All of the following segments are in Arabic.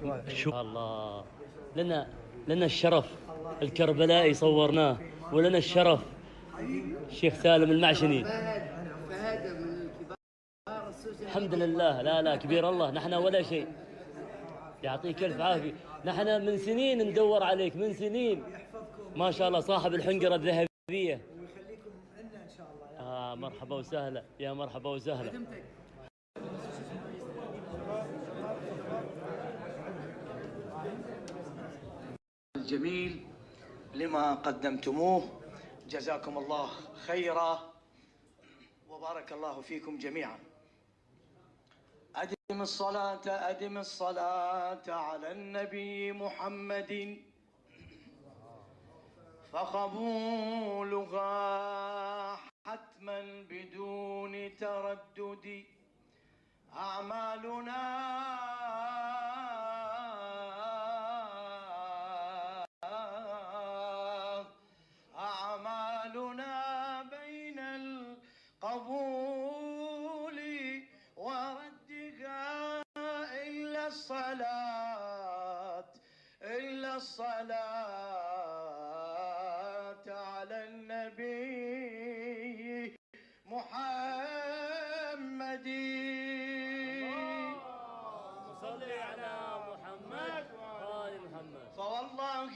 الله. لنا الشرف الكربلائي صورناه، ولنا الشرف الشيخ سالم المعشني. فهد من كبار الحمد لله. لا كبير الله، نحن ولا شيء. يعطيك الف عافيه. نحن من سنين ندور عليك، من سنين. ما شاء الله صاحب الحنجره الذهبيه. ويخليكم لنا ان شاء الله. مرحبا وسهلا، يا مرحبا وسهلا. الجميل لما قدمتموه، جزاكم الله خيرا وبارك الله فيكم جميعا. أدم الصلاة على النبي محمد، فقبولها حتما بدون تردد. أعمالنا بين القبول وردها إلا الصلاة على النبي محمد. صل على محمد وآل محمد. فوالله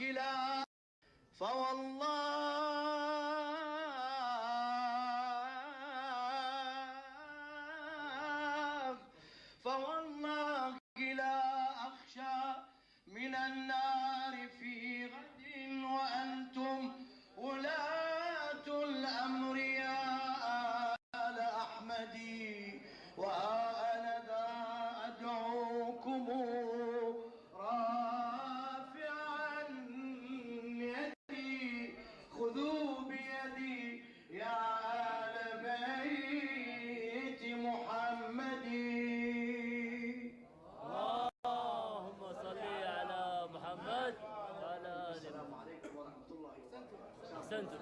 لا أخشى من النار في غد، وأنتم ولاة الأمر يا آل أحمد. وأنا ذا أدعوكم رافعا يدي، خذوا بيدي يا آل بيت محمد. اللهم صل على محمد وعلى آل محمد. السلام عليكم ورحمة الله وبركاته. أحسنتم.